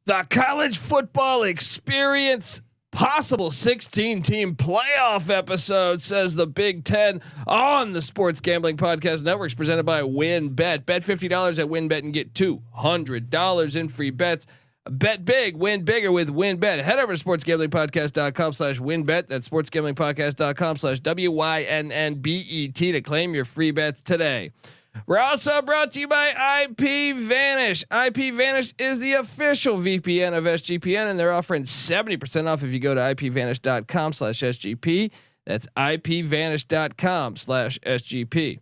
The college football experience possible 16 team playoff episode, says the Big Ten, on the Sports Gambling Podcast Networks, presented by WinBet. Bet $50 at WinBet and get $200 in free bets. Bet big, win bigger with WinBet. Head over to sportsgamblingpodcast.com/WinBet. That's sportsgamblingpodcast.com/WYNNBET to claim your free bets today. We're also brought to you by IP Vanish. IP Vanish is the official VPN of SGPN, and they're offering 70% off if you go to ipvanish.com/SGP. That's ipvanish.com/SGP.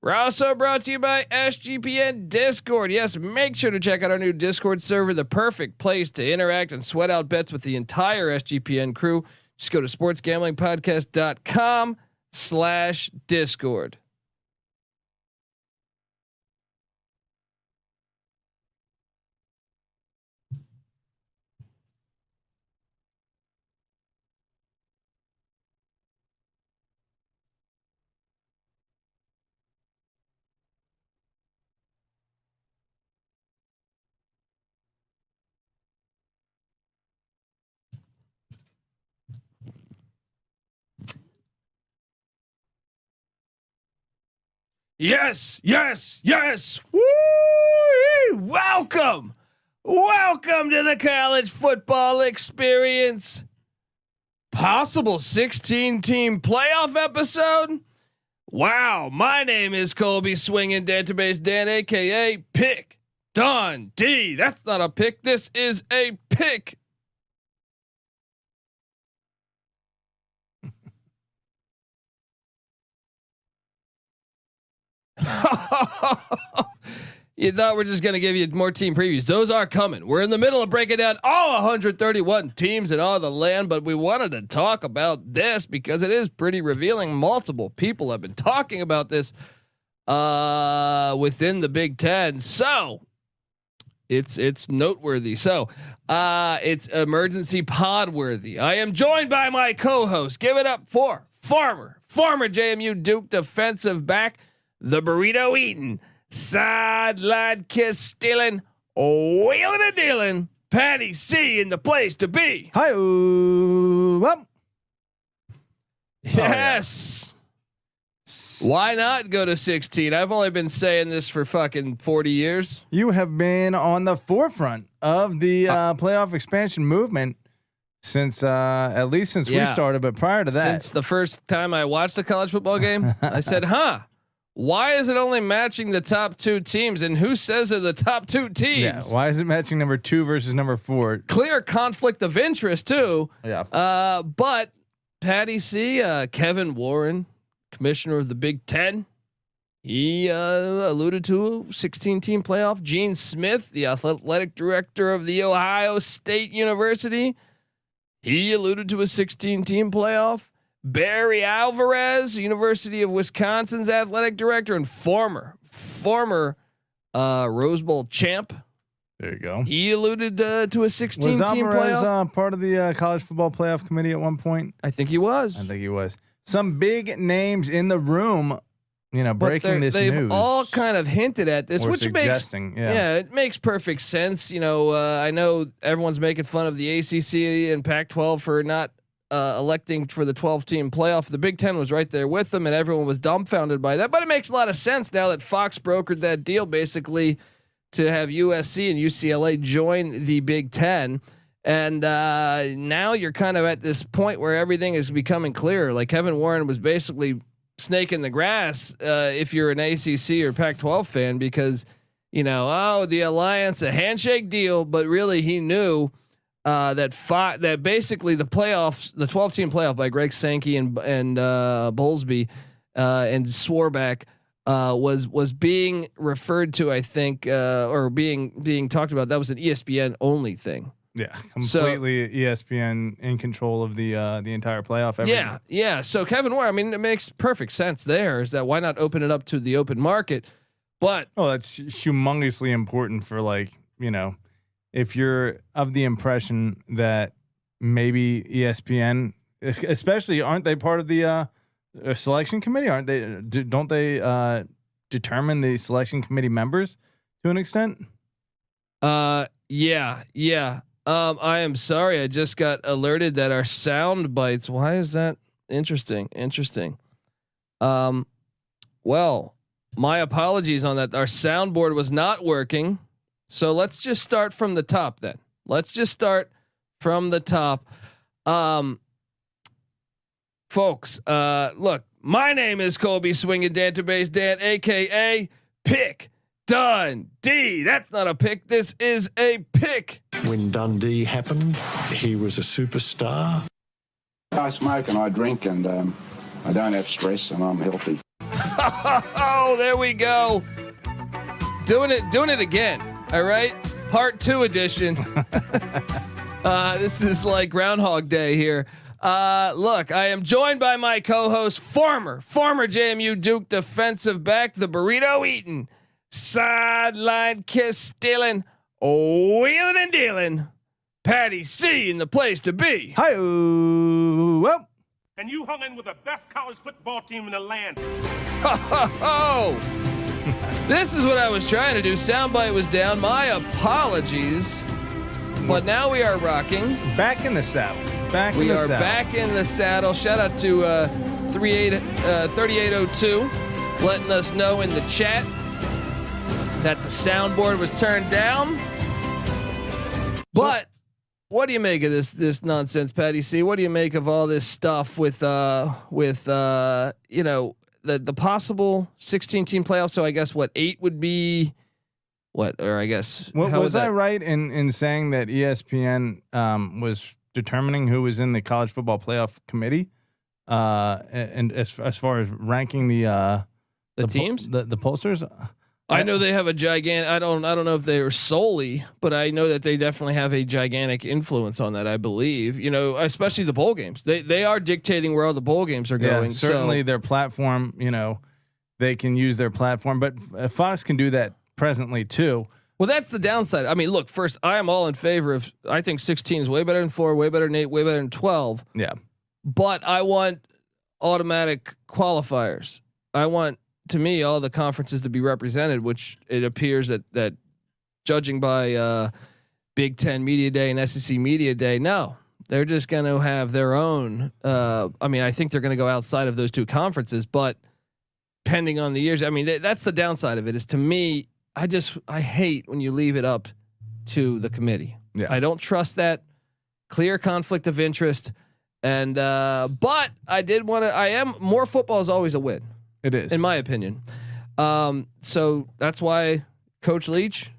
We're also brought to you by SGPN Discord. Yes, make sure to check out our new Discord server, the perfect place to interact and sweat out bets with the entire SGPN crew. Just go to sportsgamblingpodcast.com/Discord. Yes, yes, yes. Woo! Welcome to the college football experience. Possible 16 team playoff episode. Wow. My name is Colby Swinging Database Dan, AKA Pick Dundee. That's not a pick. This is a pick. You thought we're just going to give you more team previews. Those are coming. We're in the middle of breaking down all 131 teams in all the land, but we wanted to talk about this because it is pretty revealing. Multiple people have been talking about this within the Big Ten. So it's noteworthy. So it's emergency pod worthy. I am joined by my co-host. Give it up for former JMU Duke defensive back, the burrito eating, sideline kiss stealing, wheeling and dealing, Patty C in the place to be. Hi, yes. Why not go to 16? I've only been saying this for fucking 40 years. You have been on the forefront of the playoff expansion movement since at least since we started, but prior to that, since the first time I watched a college football game, I said, why is it only matching the top two teams? And who says they're the top two teams? Yeah. Why is it matching number 2 versus number 4? Clear conflict of interest too. Yeah. But Patty C, Kevin Warren, commissioner of the Big Ten, he alluded to a 16 team playoff. Gene Smith, the athletic director of the Ohio State University, he alluded to a 16 team playoff. Barry Alvarez, University of Wisconsin's athletic director and former Rose Bowl champ. There you go. He alluded to a 16 was team Alvarez, playoff. Part of the college football playoff committee at one point. I think he was. Some big names in the room, breaking this they've news. all kind of hinted at this, which makes it makes perfect sense. I know everyone's making fun of the ACC and Pac-12 for not electing for the 12 team playoff. The Big Ten was right there with them, and everyone was dumbfounded by that. But it makes a lot of sense now that Fox brokered that deal, basically to have USC and UCLA join the Big Ten. And now you're kind of at this point where everything is becoming clearer. Like Kevin Warren was basically snaking the grass if you're an ACC or Pac-12 fan, because the alliance, a handshake deal, but really he knew that basically the playoffs, the 12 team playoff by Greg Sankey and Bowlesby and Swarback was being referred to, I think, or being talked about. That was an ESPN only thing. Yeah, completely ESPN in control of the entire playoff. Everything. Yeah. So Kevin Warren, it makes perfect sense. There is that. Why not open it up to the open market? But that's humongously important for if you're of the impression that maybe ESPN, especially, aren't they part of the selection committee? Aren't they? Don't they determine the selection committee members to an extent? Yeah. I am sorry. I just got alerted that our sound bites. Why is that interesting? Well, my apologies on that. Our soundboard was not working. So let's just start from the top then. Folks, look, my name is Colby Swinging Database Dan, aka Pick Dundee. That's not a pick. This is a pick. When Dundee happened, he was a superstar. I smoke and I drink and I don't have stress and I'm healthy. Oh, there we go. Doing it again. All right. Part 2 edition. This is like Groundhog Day here. Look, I am joined by my co-host, former JMU Duke defensive back, the burrito eating, sideline kiss stealing, wheeling and dealing, Patty C in the place to be. Hi, well, and you hung in with the best college football team in the land. This is what I was trying to do. Soundbite was down. My apologies. But now we are rocking. Back in the saddle. We are back in the saddle. Shout out to 3802 letting us know in the chat that the soundboard was turned down. But what do you make of this nonsense, Patty C? What do you make of all this stuff with the possible 16 team playoff? So I guess 8 would be what, or I guess was I right in saying that ESPN was determining who was in the college football playoff committee, and as far as ranking the teams, the pollsters. I know they have a gigantic. I don't know if they are solely, but I know that they definitely have a gigantic influence on that. I believe, especially the bowl games. They are dictating where all the bowl games are going. Yeah, certainly their platform. They can use their platform, but Fox can do that presently too. Well, that's the downside. I mean, look, first, I am all in favor of. I think 16 is way better than 4, way better than 8, way better than 12. Yeah, but I want automatic qualifiers. I want, to me, all the conferences to be represented, which it appears that judging by Big Ten Media Day and SEC Media Day, no, they're just going to have their own. I think they're going to go outside of those 2 conferences, but pending on the years, that's the downside of it. Is, to me, I hate when you leave it up to the committee. Yeah. I don't trust that. Clear conflict of interest, and but I am more football is always a win. It is, in my opinion. So that's why Coach Leach,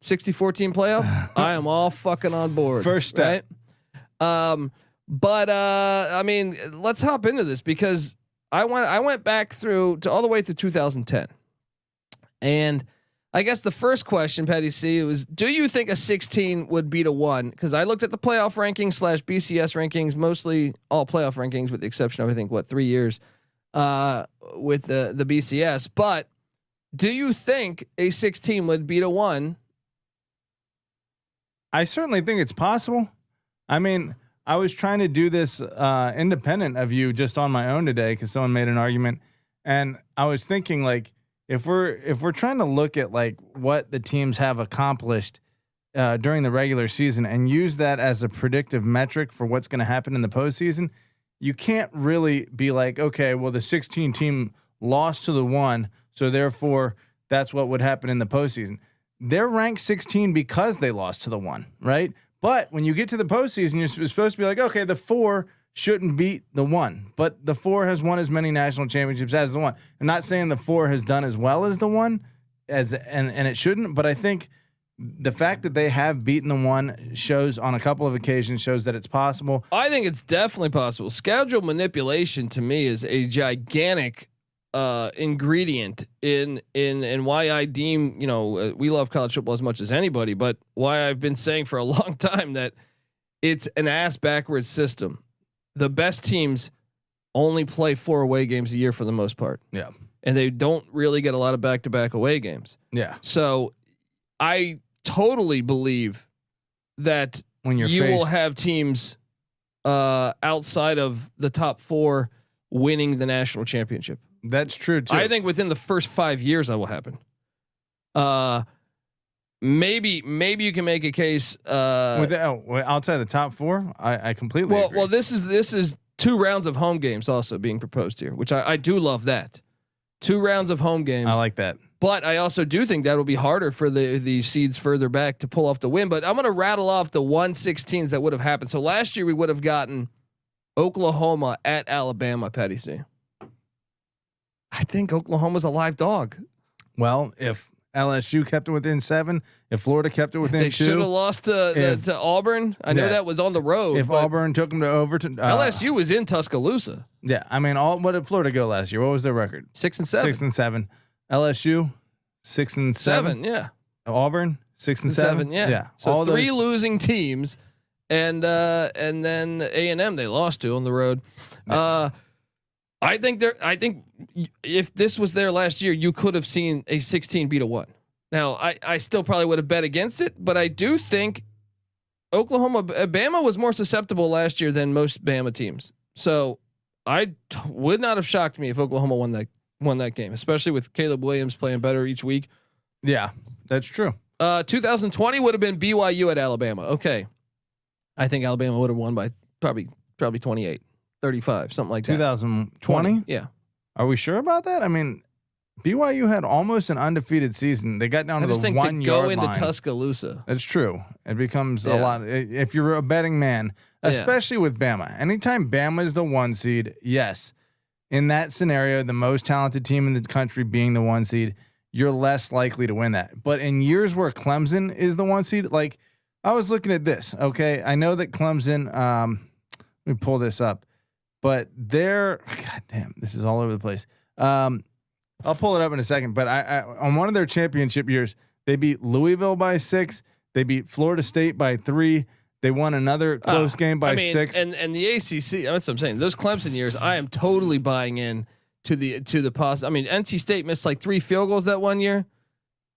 64 team playoff. I am all fucking on board. First step. Right? Let's hop into this because I went back to all the way through 2010, and I guess the first question, Patty C, was: do you think a 16 would beat a 1? Because I looked at the playoff rankings / BCS rankings, mostly all playoff rankings, with the exception of 3 years. With the BCS, but do you think a 16 would beat a 1? I certainly think it's possible. I was trying to do this independent of you, just on my own today, because someone made an argument, and I was thinking, if we're trying to look at what the teams have accomplished during the regular season and use that as a predictive metric for what's going to happen in the postseason, you can't really be okay, well, the 16 team lost to the 1, so therefore that's what would happen in the postseason. They're ranked 16 because they lost to the 1, right? But when you get to the postseason, you're supposed to be okay, the 4 shouldn't beat the 1, but the 4 has won as many national championships as the 1. I'm not saying the 4 has done as well as the 1, and it shouldn't, but I think the fact that they have beaten the 1 shows on a couple of occasions shows that it's possible. I think it's definitely possible. Schedule manipulation to me is a gigantic ingredient in why I deem, we love college football as much as anybody, but why I've been saying for a long time that it's an ass backwards system. The best teams only play 4 away games a year for the most part. Yeah. And they don't really get a lot of back-to-back away games. Yeah. So I totally believe that when you will have teams outside of the top 4 winning the national championship. That's true too. I think within the first 5 years that will happen. maybe you can make a case outside the top 4. I completely agree. Well, this is 2 rounds of home games also being proposed here, which I do love that. 2 rounds of home games. I like that. But I also do think that will be harder for the seeds further back to pull off the win. But I'm going to rattle off the 1/16s that would have happened. So last year we would have gotten Oklahoma at Alabama, Patty C. I think Oklahoma's a live dog. Well, if LSU kept it within 7, if Florida kept it within 2, they should have lost to Auburn. I know that was on the road. If Auburn took them to Overton, LSU was in Tuscaloosa. Yeah, I mean, what did Florida go last year? What was their record? 6-7. 6-7. LSU 6-7. Yeah. Auburn 6-7. Yeah. So all 3 losing teams, and then A&M they lost to on the road. I think if this was there last year, you could have seen a 16 beat a 1. Now I still probably would have bet against it, but I do think Bama was more susceptible last year than most Bama teams. So would not have shocked me if Oklahoma won that game, especially with Caleb Williams playing better each week. Yeah, that's true. 2020 would have been BYU at Alabama. Okay. I think Alabama would have won by probably 28, 35, something like that. 2020? Yeah. Are we sure about that? I mean, BYU had almost an undefeated season. They got down to the 1 yard line. Go into Tuscaloosa. That's true. It becomes a lot. If you're a betting man, especially with Bama, anytime Bama is the 1 seed, yes. In that scenario, the most talented team in the country being the 1 seed, you're less likely to win that. But in years where Clemson is the 1 seed, like I was looking at this. Okay, I know that Clemson. Let me pull this up, but God damn, this is all over the place. I'll pull it up in a second. But I on one of their championship years, they beat Louisville by 6. They beat Florida State by 3. They won another close game by 6. And the ACC. That's what I'm saying. Those Clemson years, I am totally buying in to the pos. I mean, NC State missed like 3 field goals that one year.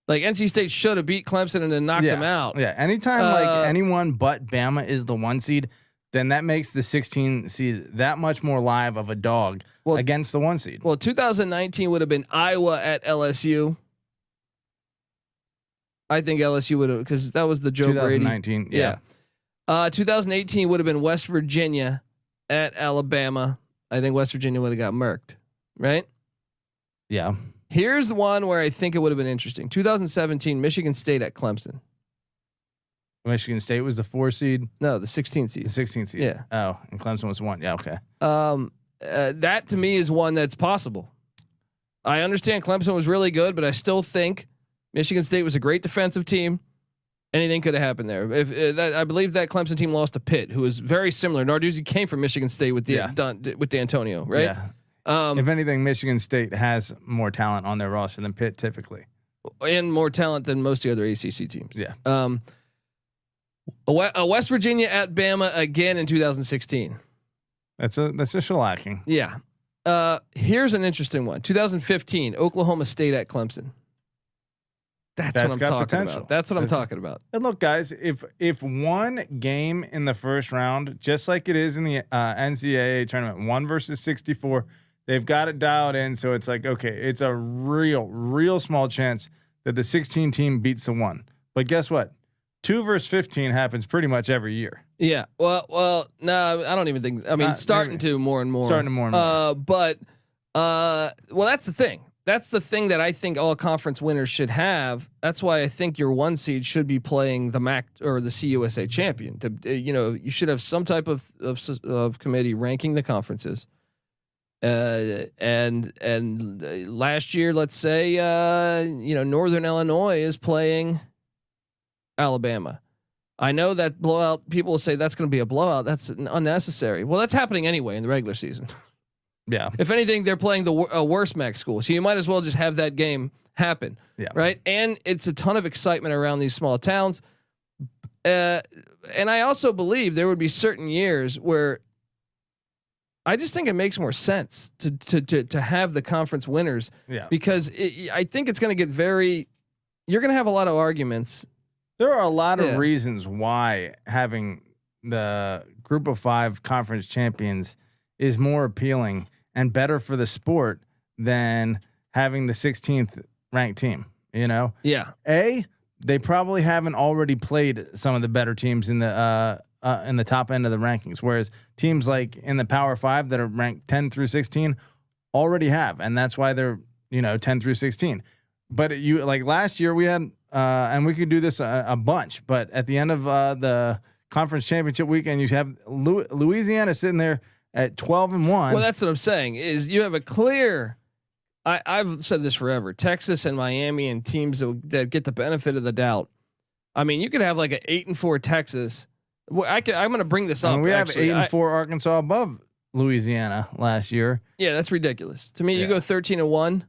Like NC State should have beat Clemson and then knocked them out. Yeah. Anytime like anyone but Bama is the 1 seed, then that makes the 16 seed that much more live of a dog against the 1 seed. Well, 2019 would have been Iowa at LSU. I think LSU would have, because that was the Joe 2019, Brady. Yeah. 2018 would have been West Virginia at Alabama. I think West Virginia would have got murked, right? Yeah. Here's the one where I think it would have been interesting. 2017, Michigan State at Clemson. Michigan State was the 4 seed. No, the 16 seed. The 16 seed. Yeah. Oh, and Clemson was 1. Yeah. Okay. That to me is one that's possible. I understand Clemson was really good, but I still think Michigan State was a great defensive team. Anything could have happened there. If I believe that Clemson team lost to Pitt, who was very similar. Narduzzi came from Michigan State with with D'Antonio, right? Yeah. If anything, Michigan State has more talent on their roster than Pitt typically, and more talent than most of the other ACC teams. Yeah. West Virginia at Bama again in 2016. That's a shellacking. Yeah. Here's an interesting one. 2015, Oklahoma State at Clemson. That's what I'm talking about. That's what I'm talking about. And look, guys, if one game in the first round, just like it is in the NCAA tournament, 1 versus 64, they've got it dialed in. So it's like, okay, it's a real small chance that the 16 team beats the 1. But guess what? 2 versus 15 happens pretty much every year. Yeah. Well, no, I don't even think. I mean, starting to more and more. But that's the thing. That's the thing that I think all conference winners should have. That's why I think your 1 seed should be playing the MAC or the CUSA champion. You should have some type of committee ranking the conferences. And last year, let's say, Northern Illinois is playing Alabama. I know that blowout. People will say that's going to be a blowout. That's unnecessary. Well, that's happening anyway in the regular season. Yeah. If anything, they're playing a worse MAC school, so you might as well just have that game happen. Yeah. Right. And it's a ton of excitement around these small towns. And I also believe there would be certain years where I just think it makes more sense to have the conference winners. Yeah. Because I think it's going to get you're going to have a lot of arguments. There are a lot of reasons why having the group of 5 conference champions is more appealing and better for the sport than having the 16th ranked team. Yeah. they probably haven't already played some of the better teams in the top end of the rankings. Whereas teams like in the Power 5 that are ranked 10 through 16 already have, and that's why they're 10 through 16. But you like last year we had, and we could do this a bunch. But at the end of the conference championship weekend, you have Louisiana sitting there at 12-1. Well, that's what I'm saying. Is you have a clear. I've said this forever. Texas and Miami and teams that get the benefit of the doubt. I mean, you could have like an 8-4 Texas. I'm going to bring this up. We have 8-4 Arkansas above Louisiana last year. Yeah, that's ridiculous. To me, you go 13-1,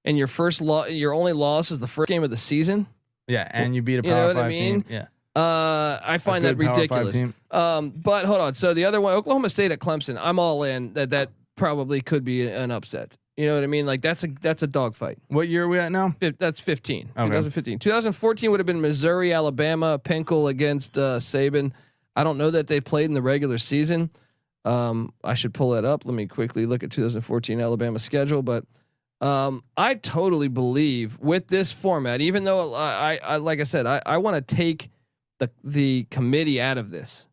and your only loss is the first game of the season. Yeah, and you beat a Power 5 team. Yeah. I find that ridiculous. But hold on. So the other one, Oklahoma State at Clemson. I'm all in that probably could be an upset. You know what I mean? Like that's a dogfight. What year are we at now? That's 15. Okay. 2015. 2014 would have been Missouri, Alabama, Pinkel against Saban. I don't know that they played in the regular season. I should pull that up. Let me quickly look at 2014 Alabama schedule. But I totally believe with this format, even though I like I said, I want to take the committee out of this.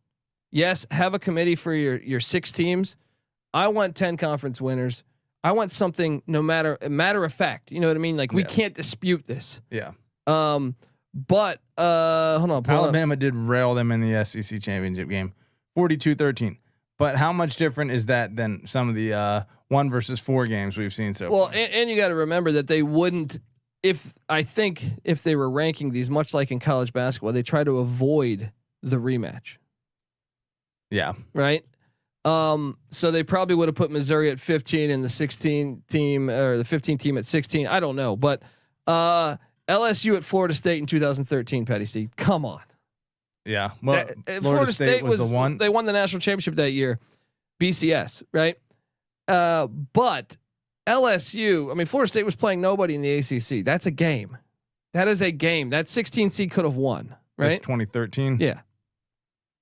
Yes, have a committee for your 6 teams. I want 10 conference winners. I want something matter of fact. You know what I mean? Like we can't dispute this. Yeah. But hold on. Alabama did rail them in the SEC championship game, 42-13. But how much different is that than some of the 1 versus 4 games we've seen so far? Well, and you got to remember that they wouldn't. If they were ranking these, much like in college basketball, they try to avoid the rematch. Yeah. Right. So they probably would have put Missouri at 15 and the 16 team or the 15 team at 16. I don't know, but LSU at Florida State in 2013. Petty C, come on. Yeah, well, Florida State was the one. They won the national championship that year, BCS, right? But LSU, I mean, Florida State was playing nobody in the ACC. That's a game. That is a game. That 16 seed could have won, right? 2013. Yeah.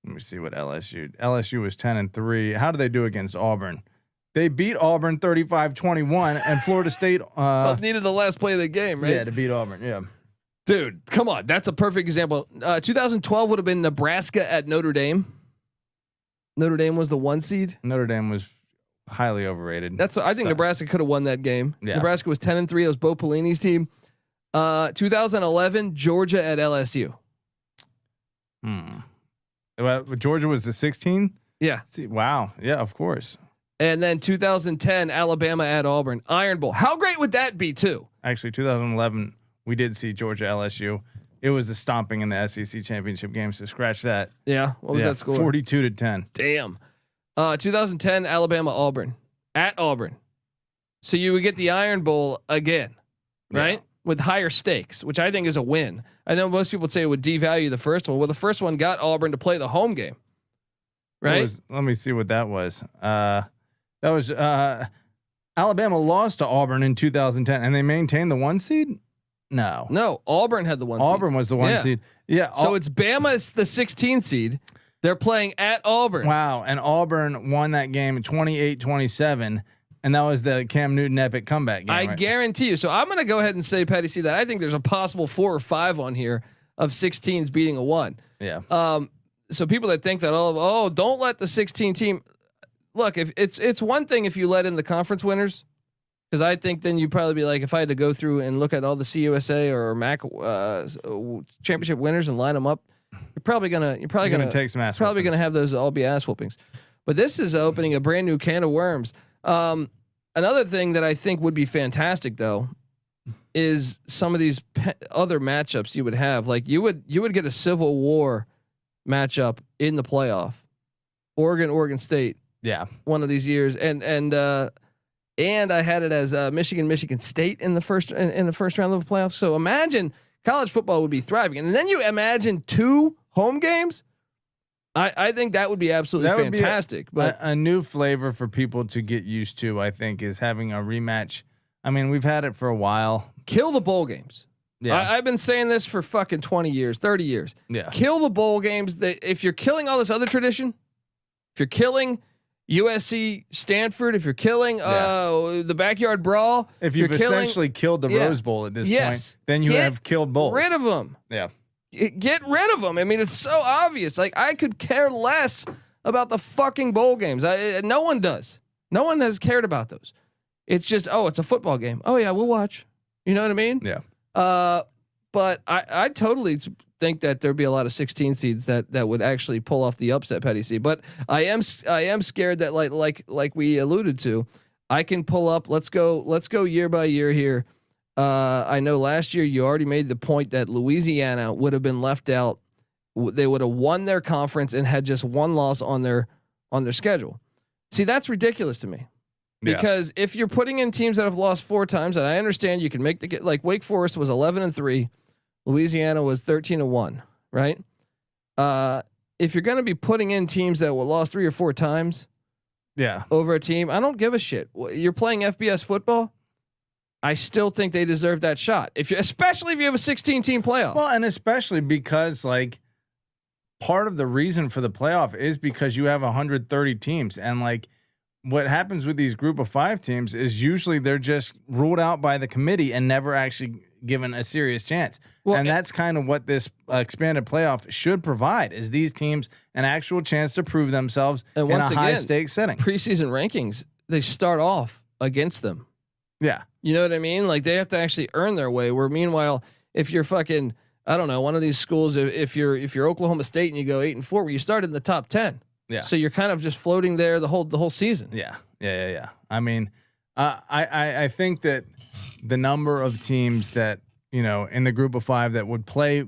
Let me see what LSU was 10-3. How did they do against Auburn? They beat Auburn 35-21, and Florida State needed the last play of the game, right? Yeah, to beat Auburn. Yeah, dude, come on, that's a perfect example. 2012 would have been Nebraska at Notre Dame. Notre Dame was the 1 seed. Notre Dame was highly overrated. I think Nebraska could have won that game. Yeah. Nebraska was 10-3. It was Bo Pelini's team. 2011 Georgia at LSU. Well, Georgia was the 16. Yeah. See, wow. Yeah, of course. And then 2010 Alabama at Auburn, Iron Bowl. How great would that be too? Actually, 2011 we did see Georgia LSU. It was a stomping in the SEC championship game. So scratch that. Yeah. What was that score? 42-10. Damn. 2010 Alabama Auburn at Auburn. So you would get the Iron Bowl again, right? Yeah. With higher stakes, which I think is a win. I know most people would say it would devalue the first one. Well, the first one got Auburn to play the home game, right? Let me see what that was. That was Alabama lost to Auburn in 2010, and they maintained the 1 seed. No, Auburn had the 1 seed. Auburn was the 1 seed. Yeah. So it's Bama. It's the 16 seed. They're playing at Auburn. Wow, and Auburn won that game 28-27. And that was the Cam Newton epic comeback game. I guarantee you. So I'm going to go ahead and say, Patty C, that I think there's a possible 4 or 5 on here of 16s beating a 1. Yeah. So people that think that don't let the 16 team look. If it's one thing if you let in the conference winners, because I think then you'd probably be like, if I had to go through and look at all the CUSA or MAC championship winners and line them up, you're probably gonna take some ass. Probably gonna have those all be ass whoopings. But this is opening a brand new can of worms. Another thing that I think would be fantastic though is some of these other matchups you would have. Like you would get a Civil War matchup in the playoff. Oregon State. Yeah. One of these years. And I had it as Michigan State in the first round of the playoffs. So imagine college football would be thriving. And then you imagine 2 home games. I think that would be absolutely fantastic. But a new flavor for people to get used to, I think, is having a rematch. I mean, we've had it for a while. Kill the bowl games. Yeah. I've been saying this for fucking 20 years, 30 years. Yeah. Kill the bowl games. If you're killing all this other tradition, if you're killing USC, Stanford, if you're killing the backyard brawl, if you've essentially killed the Rose Bowl at this point, then you have killed bowls. Rid of them. Yeah. Get rid of them. I mean, it's so obvious. Like, I could care less about the fucking bowl games. No one does. No one has cared about those. It's just, it's a football game. Oh yeah, we'll watch. You know what I mean? Yeah. But I totally think that there'd be a lot of 16 seeds that would actually pull off the upset, Petty C. But I am scared that like we alluded to, I can pull up. Let's go year by year here. I know last year you already made the point that Louisiana would have been left out. They would have won their conference and had just one loss on their schedule. See, that's ridiculous to me. Because if you're putting in teams that have lost 4 times, and I understand you can make like Wake Forest was 11-3, Louisiana was 13-1, right? If you're going to be putting in teams that will lost 3 or 4 times, over a team, I don't give a shit. You're playing FBS football. I still think they deserve that shot. Especially if you have a 16-team playoff. Well, and especially because like part of the reason for the playoff is because you have 130 teams, and like what happens with these group of 5 teams is usually they're just ruled out by the committee and never actually given a serious chance. Well, and that's kind of what this expanded playoff should provide, is these teams an actual chance to prove themselves in a high stakes setting. Preseason rankings, they start off against them. Yeah. You know what I mean? Like they have to actually earn their way. Where meanwhile, if you're fucking, I don't know, one of these schools, if you're Oklahoma State and you go 8-4, well, you started in the top 10. Yeah. So you're kind of just floating there the whole season. Yeah. I mean, I think that the number of teams that, you know, in the group of 5 that would play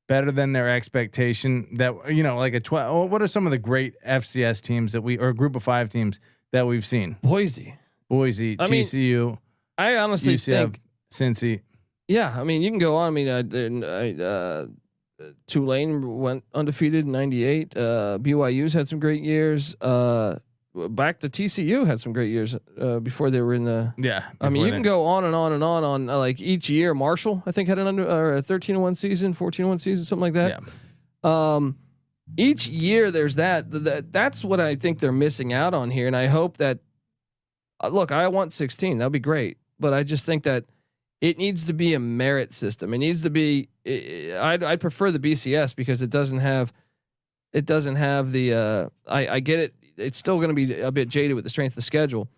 better than their expectation, that, you know, like a 12, what are some of the great FCS teams that or group of 5 teams that we've seen? Boise, TCU. I honestly UCF, think Cincy. Yeah. I mean, you can go on. I mean, Tulane went undefeated in 98. BYU's had some great years. Back to TCU had some great years before they were in the. Yeah. I mean, you can go on and on and on like each year. Marshall, I think, had a 13-1 season, 14-1 season, something like that. Yeah. Each year there's that's what I think they're missing out on here. And I hope that, look, I want 16. That'd be great. But I just think that it needs to be a merit system. It needs to be. I'd prefer the BCS because it doesn't have the. I get it. It's still going to be a bit jaded with the strength of the schedule,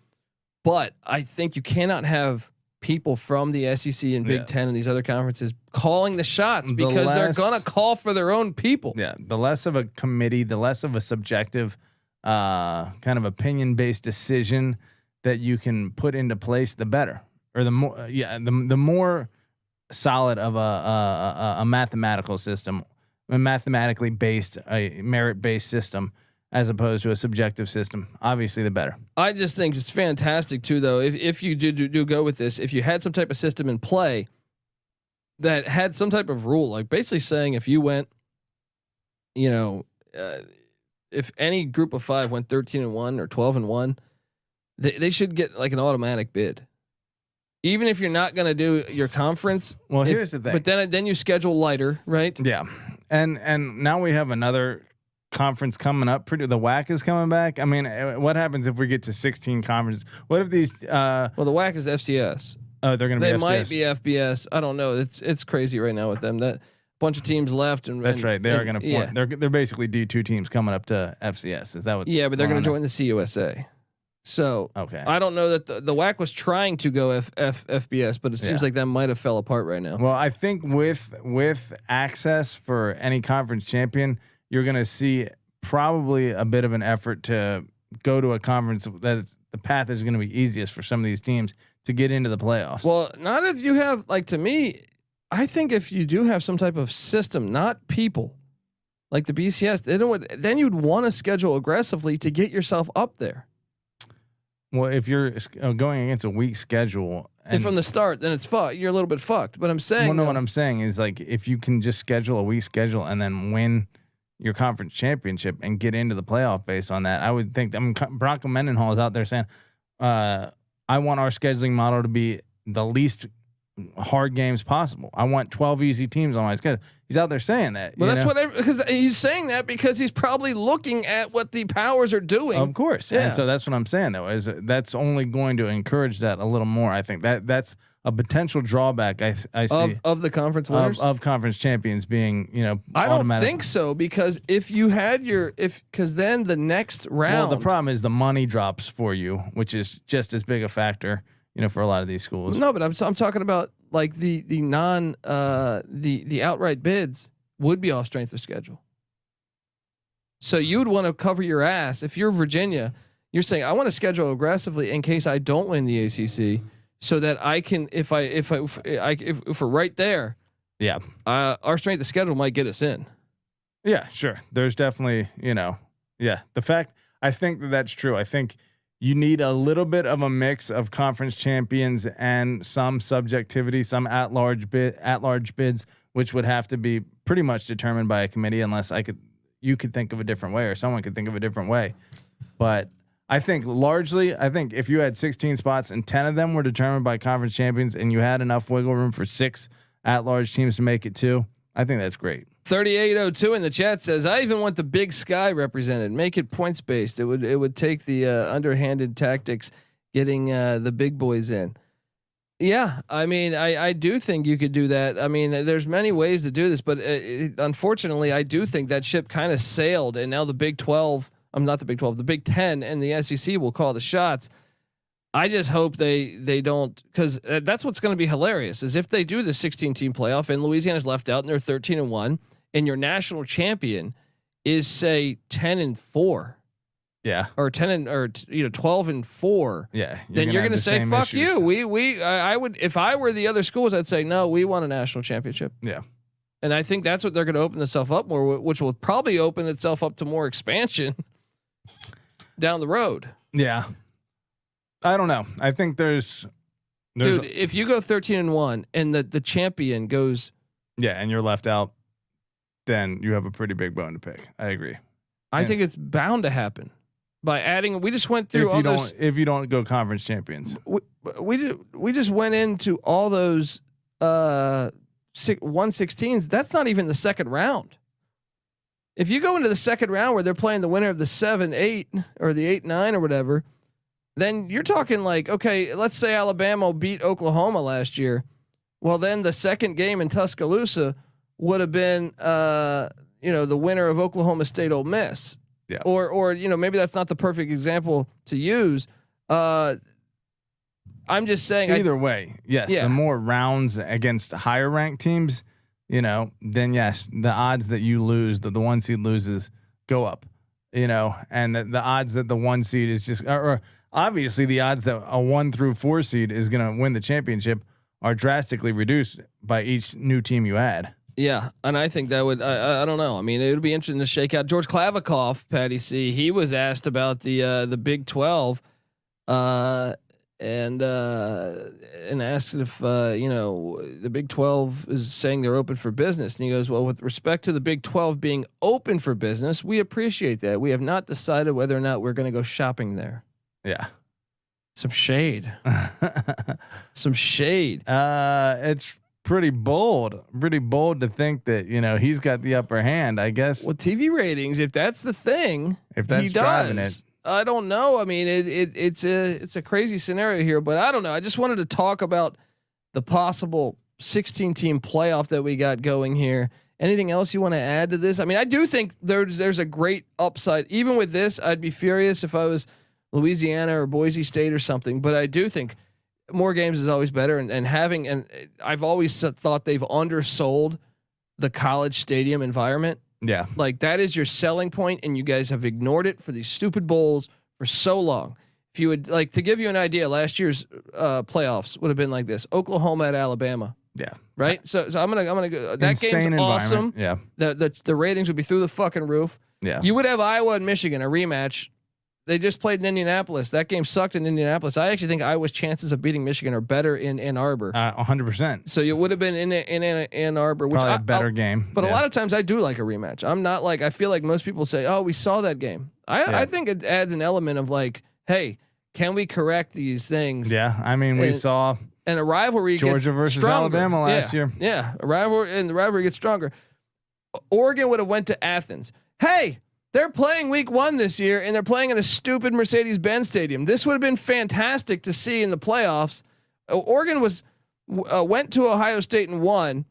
but I think you cannot have people from the SEC and Big Ten and these other conferences calling the shots because they're going to call for their own people. Yeah, the less of a committee, the less of a subjective, kind of opinion-based decision that you can put into place, the better. Or the more solid of a mathematical system, a mathematically based, a merit based system, as opposed to a subjective system, obviously the better. I just think it's fantastic too, though. If you do go with this, if you had some type of system in play that had some type of rule, like basically saying if you went, you know, if any group of 5 went 13-1 or 12-1, they should get like an automatic bid. Even if you're not going to do your conference, well, here's the thing. But then you schedule lighter, right? Yeah, and now we have another conference coming up. The WAC is coming back. I mean, what happens if we get to 16 conferences? What if these? Well, the WAC is FCS. Oh, they're going to be. They might be FBS. I don't know. It's crazy right now with them. That bunch of teams left, and that's right. They are going to. Yeah. They're basically D2 teams coming up to FCS. Is that what? Yeah, but they're going to join the CUSA. So okay, I don't know that the WAC was trying to go FBS, but it seems like that might have fell apart right now. Well, I think with access for any conference champion, you're going to see probably a bit of an effort to go to a conference that the path is going to be easiest for some of these teams to get into the playoffs. Well, not if you have, like, to me, I think if you do have some type of system, not people like the BCS, then you'd want to schedule aggressively to get yourself up there. Well, if you're going against a weak schedule and from the start, then it's fucked. You're a little bit fucked. But I'm saying, well, no, what I'm saying is like if you can just schedule a weak schedule and then win your conference championship and get into the playoff based on that, I would think. I mean, Bronco Mendenhall is out there saying, "I want our scheduling model to be the least hard games possible. I want 12 easy teams on my schedule." He's out there saying that. Well, that's because he's saying that because he's probably looking at what the powers are doing. Of course. Yeah. And so that's what I'm saying though, is that's only going to encourage that a little more. I think that's a potential drawback. I see of the conference winners of conference champions being, I don't think so, because if you had because then the next round. Well, the problem is the money drops for you, which is just as big a factor, for a lot of these schools. No, but I'm talking about like the outright bids would be off strength of schedule. So you would want to cover your ass if you're Virginia. You're saying I want to schedule aggressively in case I don't win the ACC, so that I can if we're right there. Yeah. Our strength of schedule might get us in. Yeah, sure. There's definitely, I think that's true. I think you need a little bit of a mix of conference champions and some subjectivity, some at-large bids, which would have to be pretty much determined by a committee, unless you could think of a different way, or someone could think of a different way. But I think if you had 16 spots and 10 of them were determined by conference champions, and you had enough wiggle room for 6 at-large teams to make it 2, I think that's great. 3802 in the chat says, I even want the Big Sky represented. Make it points based. It would take the underhanded tactics, getting the big boys in. Yeah, I mean, I do think you could do that. I mean, there's many ways to do this, but unfortunately, I do think that ship kind of sailed, and now the Big 12. I'm not the Big 12, the Big 10 and the SEC will call the shots. I just hope they don't, because that's what's going to be hilarious is if they do the 16 team playoff and Louisiana's left out and they're 13-1, and your national champion is say 10-4. Yeah. Or 12-4. Yeah. Then you're going to say, fuck issues. You. I would, if I were the other schools, I'd say, no, we want a national championship. Yeah. And I think that's what they're going to open themselves up more, which will probably open itself up to more expansion down the road. Yeah. I don't know. I think there's dude, if you go 13-1 and the champion goes, yeah, and you're left out, then you have a pretty big bone to pick. I agree. I think it's bound to happen by adding. We just went through all those. If you don't go conference champions, we just went into all those 1/16s. That's not even the second round. If you go into the second round where they're playing the winner of the 7-8 or the 8-9 or whatever, then you're talking like, okay, let's say Alabama beat Oklahoma last year. Well, then the second game in Tuscaloosa would have been, the winner of Oklahoma State Ole Miss. Yeah. Or maybe that's not the perfect example to use. I'm just saying. Either way, yes. Yeah. The more rounds against higher ranked teams, then yes, the odds that you lose, the 1 seed loses, go up. And the odds that the 1 seed is just, or obviously the odds that a 1 through 4 seed is going to win the championship are drastically reduced by each new team you add. Yeah, and I think that would I don't know. I mean, it would be interesting to shake out George Klavikoff, Patty C. He was asked about the Big 12, and asked if the Big 12 is saying they're open for business, and he goes, well, with respect to the Big 12 being open for business, we appreciate that. We have not decided whether or not we're going to go shopping there. Yeah. Some shade. Some shade. It's pretty bold to think that, he's got the upper hand, I guess. Well, TV ratings, if that's the thing, if that's he driving does. it. I don't know. I mean, it's a crazy scenario here, but I don't know. I just wanted to talk about the possible 16 team playoff that we got going here. Anything else you want to add to this? I mean, I do think there's a great upside. Even with this, I'd be furious if I was Louisiana or Boise State or something, but I do think more games is always better. And I've always thought they've undersold the college stadium environment. Yeah. Like that is your selling point, and you guys have ignored it for these stupid bowls for so long. If you would like to give you an idea, last year's playoffs would have been like this: Oklahoma at Alabama. Yeah. Right. So I'm gonna go. That game's awesome. Yeah. The ratings would be through the fucking roof. Yeah. You would have Iowa and Michigan, a rematch. They just played in Indianapolis. That game sucked in Indianapolis. I actually think Iowa's chances of beating Michigan are better in Ann Arbor. 100%. So you would have been in Ann Arbor, which probably a better game. But a lot of times I do like a rematch. I'm not like, I feel like most people say, oh, we saw that game. I think it adds an element of like, hey, can we correct these things? Yeah. I mean, we saw and a rivalry Georgia versus stronger. Alabama last year. Yeah. The rivalry gets stronger. Oregon would have went to Athens. Hey, they're playing week 1 this year, and they're playing in a stupid Mercedes-Benz stadium. This would have been fantastic to see in the playoffs. Oregon was went to Ohio State and won.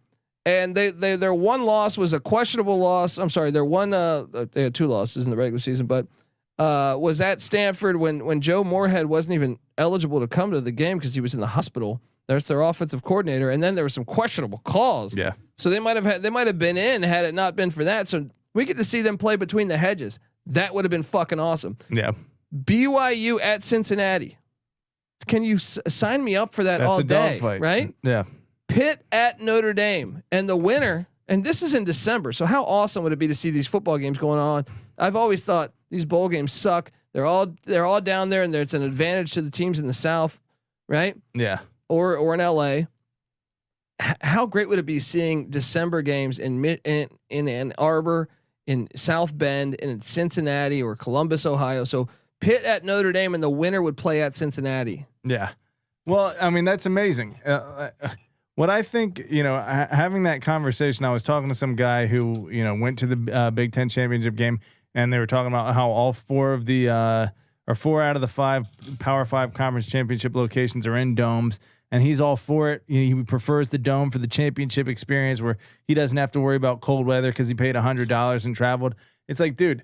And their one loss was a questionable loss. I'm sorry, their one they had 2 losses in the regular season, but was at Stanford when Joe Moorhead wasn't even eligible to come to the game because he was in the hospital. There's their offensive coordinator, and then there were some questionable calls. Yeah, so they might have been in had it not been for that. So we get to see them play between the hedges. That would have been fucking awesome. Yeah, BYU at Cincinnati. Can you sign me up for that? That's all day, right? Yeah. Pitt at Notre Dame, and the winner, and this is in December. So how awesome would it be to see these football games going on? I've always thought these bowl games suck. They're all down there, and it's an advantage to the teams in the South, right? Yeah. Or in LA. How great would it be seeing December games in Ann Arbor, in South Bend, and in Cincinnati or Columbus, Ohio? So Pitt at Notre Dame, and the winner would play at Cincinnati. Yeah. Well, I mean, that's amazing. What I think, having that conversation, I was talking to some guy who, went to the Big Ten championship game, and they were talking about how all 4 of the, or 4 out of the 5 Power 5 conference championship locations are in domes, and he's all for it. He prefers the dome for the championship experience where he doesn't have to worry about cold weather because he paid $100 and traveled. It's like, dude,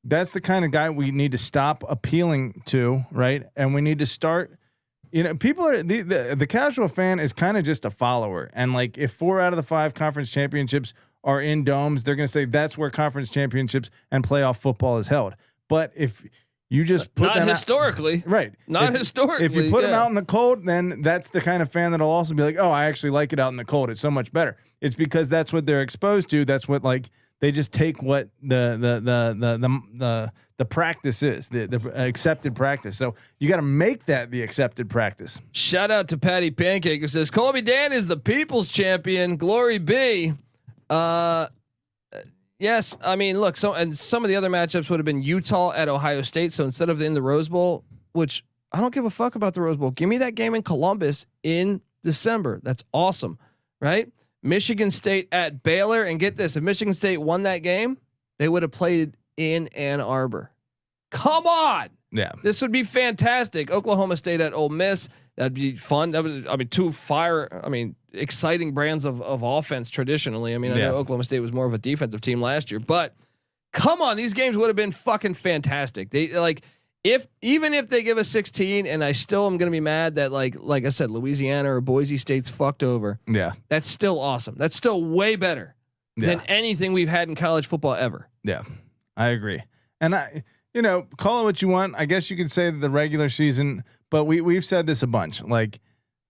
that's the kind of guy we need to stop appealing to, right? And we need to start. People are the casual fan is kind of just a follower. And like, if 4 out of the 5 conference championships are in domes, they're going to say that's where conference championships and playoff football is held. But if you just put not historically, right? Not historically. If you put them out in the cold, then that's the kind of fan that'll also be like, oh, I actually like it out in the cold. It's so much better. It's because that's what they're exposed to. That's what they just take what the practice is, the accepted practice. So you got to make that the accepted practice. Shout out to Patty Pancake who says Colby Dan is the people's champion. Glory be. Yes, I mean, look. So and some of the other matchups would have been Utah at Ohio State. So instead of in the Rose Bowl, which I don't give a fuck about the Rose Bowl, give me that game in Columbus in December. That's awesome, right? Michigan State at Baylor, and get this: if Michigan State won that game, they would have played in Ann Arbor. Come on, yeah, this would be fantastic. Oklahoma State at Ole Miss, that'd be fun. That would, exciting brands of offense traditionally. I know Oklahoma State was more of a defensive team last year, but come on, these games would have been fucking fantastic. They even if they give us 16, and I still am going to be mad that like I said, Louisiana or Boise State's fucked over. Yeah, that's still awesome. That's still way better than anything we've had in college football ever. Yeah, I agree. And call it what you want. I guess you could say the regular season, but we've said this a bunch. Like,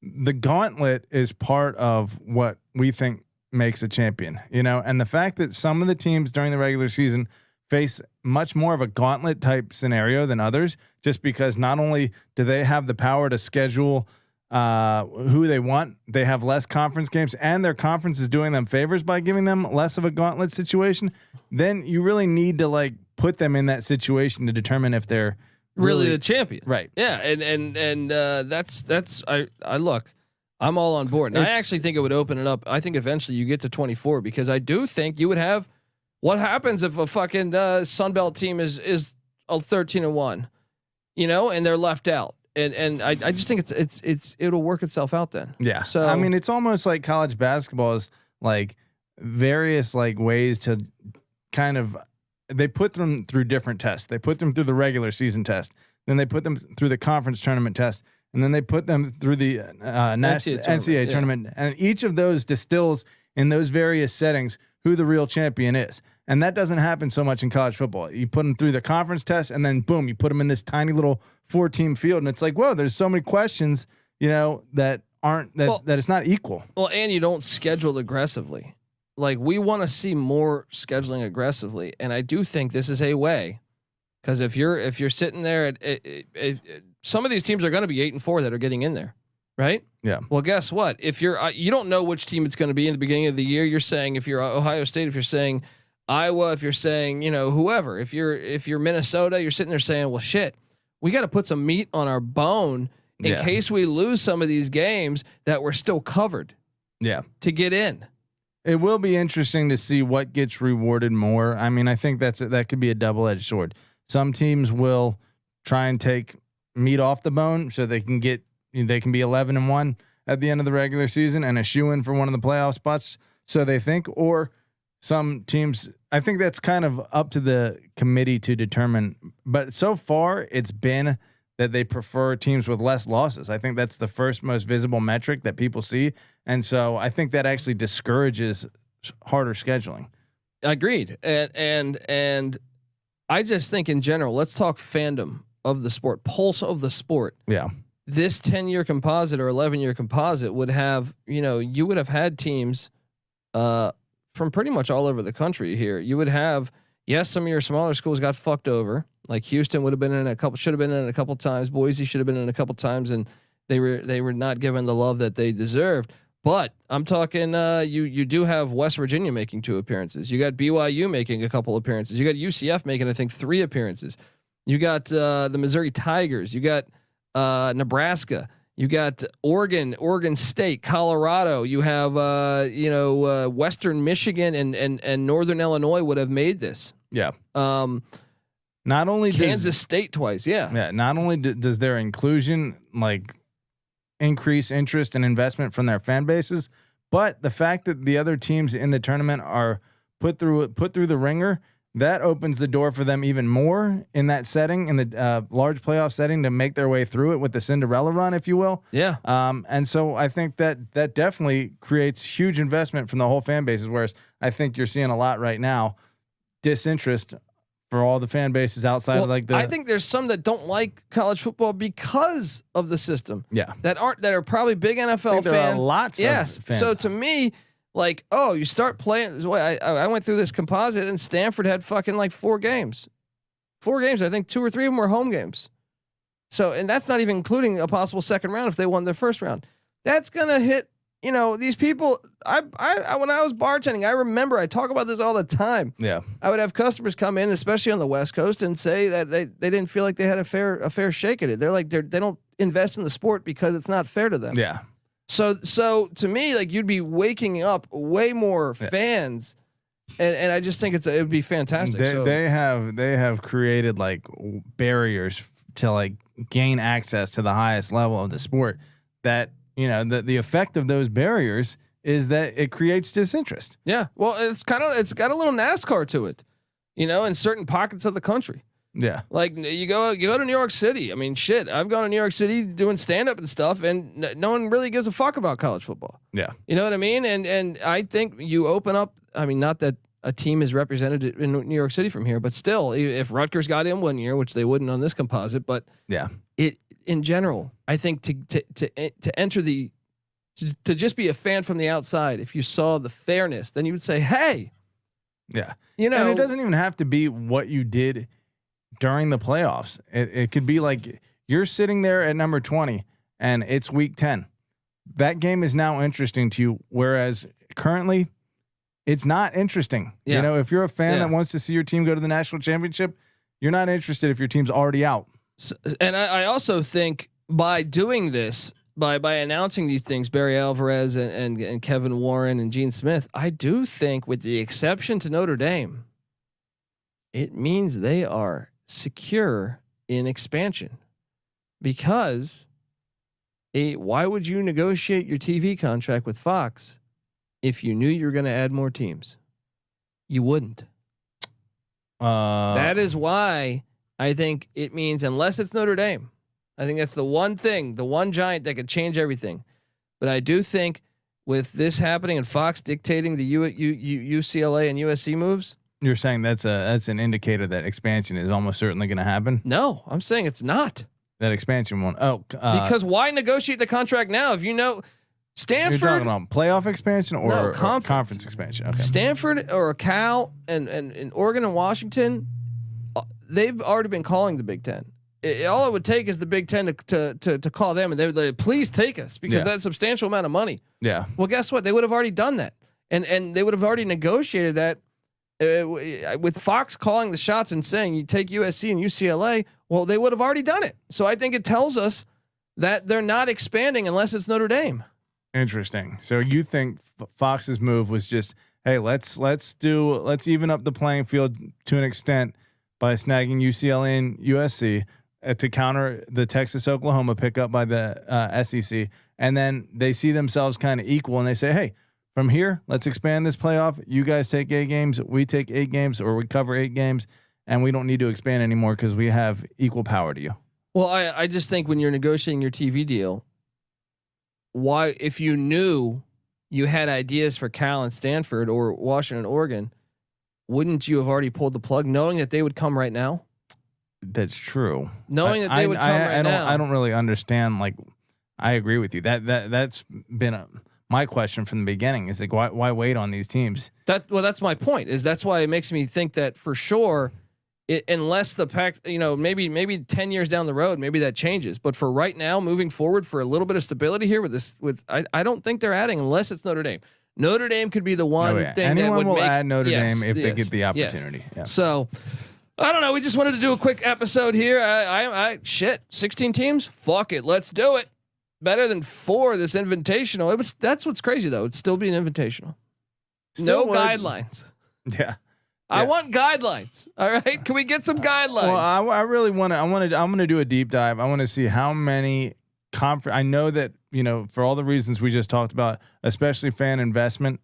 the gauntlet is part of what we think makes a champion, and the fact that some of the teams during the regular season face much more of a gauntlet type scenario than others, just because not only do they have the power to schedule who they want, they have less conference games, and their conference is doing them favors by giving them less of a gauntlet situation. Then you really need to put them in that situation to determine if they're really the champion. Right. Yeah. And that's I look, I'm all on board. And I actually think it would open it up. I think eventually you get to 24, because I do think you would have, what happens if a fucking Sunbelt team is a 13-1, and they're left out. And I just think it'll work itself out then. Yeah. So I mean, it's almost like college basketball is various ways to kind of, they put them through different tests. They put them through the regular season test, then they put them through the conference tournament test, and then they put them through the NCAA tournament. And each of those distills in those various settings who the real champion is. And that doesn't happen so much in college football. You put them through the conference test, and then boom, you put them in this tiny little 4-team field, and it's like, whoa, there's so many questions, that aren't that it's not equal. Well, and you don't schedule aggressively. We want to see more scheduling aggressively, and I do think this is a way, because if you're sitting there at some of these teams are going to be 8-4 that are getting in there, right? Yeah. Well, guess what? If you're you don't know which team it's going to be in the beginning of the year. You're saying, if you're Ohio State, if you're saying Iowa, if you're saying whoever, if you're Minnesota, you're sitting there saying, well, shit, we got to put some meat on our bone in case we lose some of these games that we're still covered. Yeah. To get in. It will be interesting to see what gets rewarded more. I mean, I think that could be a double-edged sword. Some teams will try and take meat off the bone so they can be 11-1, at the end of the regular season and a shoo-in for one of the playoff spots. So they think, or some teams, I think that's kind of up to the committee to determine. But so far, it's been that they prefer teams with less losses. I think that's the first most visible metric that people see. And so I think that actually discourages harder scheduling. Agreed. And I just think in general, let's talk fandom of the sport, pulse of the sport. Yeah. This 10-year composite or 11-year composite would have, you would have had teams from pretty much all over the country here. You would have, yes, some of your smaller schools got fucked over. Like Houston should have been in a couple times. Boise should have been in a couple times, and they were not given the love that they deserved. But I'm talking, you do have West Virginia making 2 appearances. You got BYU making a couple appearances. You got UCF making, I think, 3 appearances. You got the Missouri Tigers. You got Nebraska. You got Oregon State, Colorado. You have Western Michigan and Northern Illinois would have made this. Yeah. Not only Kansas State twice. Yeah. Yeah. Not only does their inclusion increase interest and investment from their fan bases, but the fact that the other teams in the tournament are put through the ringer, that opens the door for them even more in that setting, in the large playoff setting, to make their way through it with the Cinderella run, if you will. Yeah. And so I think that definitely creates huge investment from the whole fan bases. Whereas I think you're seeing a lot right now, disinterest for all the fan bases outside of I think there's some that don't like college football because of the system. Yeah. That are probably big NFL fans. There are lots of fans. So to me, you start playing. I went through this composite, and Stanford had fucking 4 games. 4 games. I think 2 or 3 of them were home games. So, and that's not even including a possible second round if they won their first round. That's gonna hit. These people. I when I was bartending, I remember I talk about this all the time. Yeah. I would have customers come in, especially on the West Coast, and say that they didn't feel like they had a fair shake at it. They're like they don't invest in the sport because it's not fair to them. Yeah. So to me, you'd be waking up way more fans, and I just think it would be fantastic. They have created barriers to gain access to the highest level of the sport. That the effect of those barriers is that it creates disinterest. Yeah, well, it's got a little NASCAR to it, in certain pockets of the country. Yeah. You go to New York City. I mean, shit, I've gone to New York City doing stand up and stuff, and no one really gives a fuck about college football. Yeah. You know what I mean? And I think you open up, not that a team is represented in New York City from here, but still, if Rutgers got in one year, which they wouldn't on this composite, but yeah, in general, I think to enter to just be a fan from the outside, if you saw the fairness, then you would say, hey, yeah, and it doesn't even have to be what you did during the playoffs. It could be you're sitting there at number 20 and it's week 10. That game is now interesting to you. Whereas currently it's not interesting. Yeah. If you're a fan that wants to see your team go to the national championship, you're not interested if your team's already out. So, and I also think by doing this, by announcing these things, Barry Alvarez and Kevin Warren and Gene Smith, I do think, with the exception to Notre Dame, it means they are secure in expansion, because why would you negotiate your TV contract with Fox if you knew you were going to add more teams? You wouldn't. That is why I think it means, unless it's Notre Dame, I think that's the one thing, the one giant that could change everything. But I do think with this happening and Fox dictating the UCLA and USC moves, you're saying that's an indicator that expansion is almost certainly going to happen? No, I'm saying it's not. That expansion one. Because why negotiate the contract now if Stanford? You're talking about playoff expansion or conference expansion? Okay. Stanford or Cal and Oregon and Washington, they've already been calling the Big Ten. All it would take is the Big Ten to call them, and they would like, please take us, because that's a substantial amount of money. Yeah. Well, guess what? They would have already done that, and they would have already negotiated that. With Fox calling the shots and saying you take USC and UCLA, well, they would have already done it. So I think it tells us that they're not expanding unless it's Notre Dame. Interesting. So you think Fox's move was just, hey, let's even up the playing field to an extent by snagging UCLA and USC to counter the Texas Oklahoma pickup by the SEC, and then they see themselves kind of equal, and they say, hey, from here, let's expand this playoff. You guys take 8 games, we take 8 games, or we cover 8 games, and we don't need to expand anymore because we have equal power to you. Well, I just think when you're negotiating your TV deal, why, if you knew you had ideas for Cal and Stanford or Washington, Oregon, wouldn't you have already pulled the plug, knowing that they would come right now? That's true. Knowing that they would come right now. I don't really understand. Like, I agree with you. That's been my question from the beginning. Is like, why wait on these teams? That's my point. That's why it makes me think that for sure, unless the pack, maybe 10 years down the road, maybe that changes. But for right now, moving forward, for a little bit of stability here I don't think they're adding unless it's Notre Dame. Notre Dame could be the one thing Anyone that would will add Notre Dame if they get the opportunity. Yes. Yeah. So I don't know. We just wanted to do a quick episode here. I 16 teams. Fuck it. Let's do it. Better than 4 this invitational. That's what's crazy though. It'd still be an invitational. No guidelines. Yeah. I want guidelines. All right. Can we get some guidelines? Well, I really want to. I'm going to do a deep dive. I want to see how many conference. I know that, for all the reasons we just talked about, especially fan investment,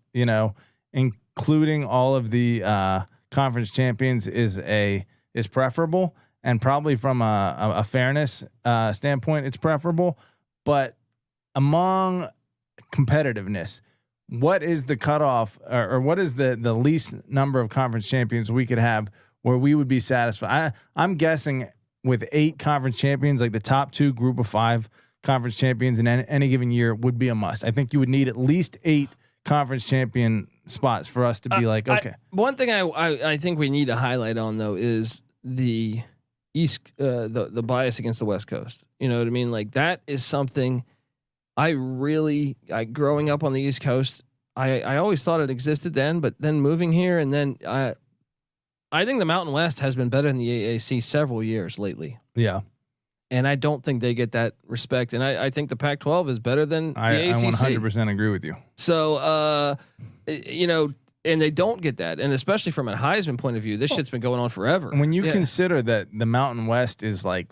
including all of the conference champions is preferable, and probably from a fairness standpoint, it's preferable. But among competitiveness, what is the cutoff, or what is the least number of conference champions we could have where we would be satisfied? I'm guessing with 8 conference champions, like the top 2 group of 5 conference champions in any given year would be a must. I think you would need at least 8 conference champion spots for us to be like, okay. One thing I think we need to highlight on though is the East, the bias against the West Coast. You know what I mean? Like that is something growing up on the East Coast, I always thought it existed then, but then moving here and then I think the Mountain West has been better than the AAC several years lately. Yeah. And I don't think they get that respect. And I think the Pac-12 is better than the ACC. I 100% agree with you. So, and they don't get that. And especially from a Heisman point of view, this shit's been going on forever. When you consider that the Mountain West is like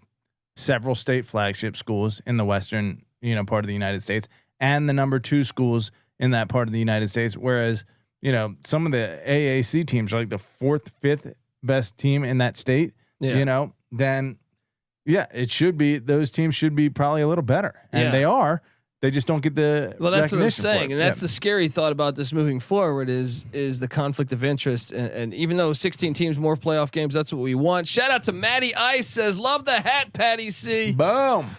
several state flagship schools in the Western, part of the United States, and the number 2 schools in that part of the United States. Whereas, some of the AAC teams are like the 4th, 5th best team in that state, then it should be, those teams should be probably a little better, and they are. They just don't get the that's what I'm saying, and that's the scary thought about this moving forward is the conflict of interest. And even though 16 teams, more playoff games, that's what we want. Shout out to Matty Ice, says love the hat, Patty C. Boom.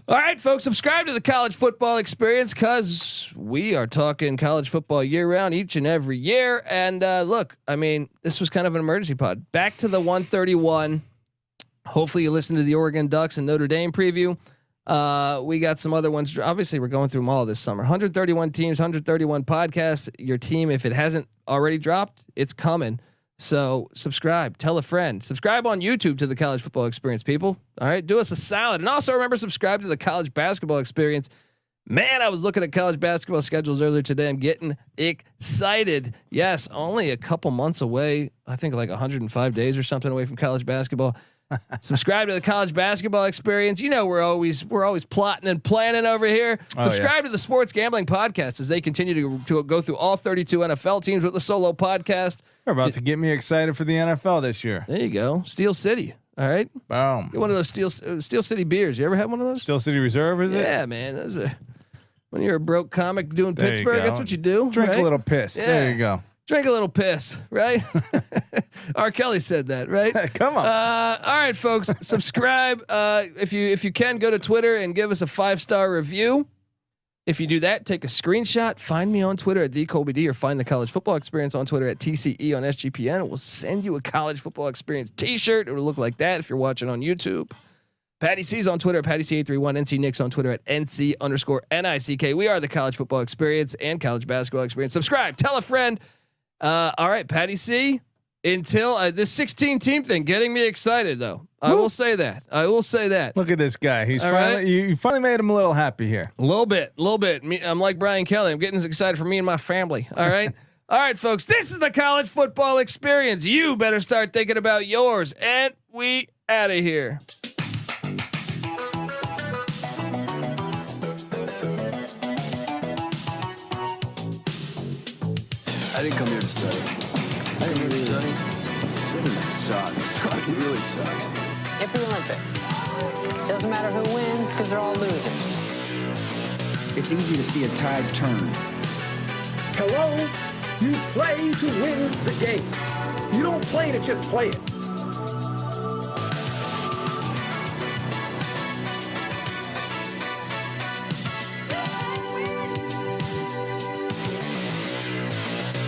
All right, folks, subscribe to the College Football Experience because we are talking college football year round, each and every year. And look, I mean, this was kind of an emergency pod. Back to the 131. Hopefully, you listen to the Oregon Ducks and Notre Dame preview. We got some other ones. Obviously, we're going through them all this summer. 131 teams, 131 podcasts. Your team, if it hasn't already dropped, it's coming. So subscribe, tell a friend, subscribe on YouTube to the College Football Experience, people. All right. Do us a salad. And also remember, subscribe to the College Basketball Experience. Man, I was looking at college basketball schedules earlier today. I'm getting excited. Yes. Only a couple months away. I think like 105 days or something away from college basketball. Subscribe to the College Basketball Experience. We're always plotting and planning over here. Subscribe to the Sports Gambling Podcast as they continue to go through all 32 NFL teams with the solo podcast. They're about to get me excited for the NFL this year. There you go, Steel City. All right, boom. Get one of those Steel City beers. You ever had one of those? Steel City Reserve, is it? Yeah, man. Those are, when you're a broke comic doing Pittsburgh, that's what you do. Drink a little piss. Yeah. There you go. Drink a little piss, right? R. Kelly said that, right? Come on. All right, folks, subscribe. If you can, go to Twitter and give us a 5-star review. If you do that, take a screenshot. Find me on Twitter at TheColbyD, or find the College Football Experience on Twitter at TCE on SGPN. It will send you a College Football Experience T-shirt. It will look like that if you're watching on YouTube. Patty C's on Twitter at PattyC831. NC Nick's on Twitter at NC_NICK. We are the College Football Experience and College Basketball Experience. Subscribe. Tell a friend. All right, Patty C. Until this 16 team thing getting me excited though. I will say that. Look at this guy. He's finally, you finally made him a little happy here. A little bit. I'm like Brian Kelly. I'm getting excited for me and my family. All right. All right, folks. This is the College Football Experience. You better start thinking about yours. And we out of here. didn't come here to study. I didn't really study. It sucks. It really sucks. Get the Olympics. Doesn't matter who wins because they're all losers. It's easy to see a tide turn. Hello? You play to win the game. You don't play to just play it.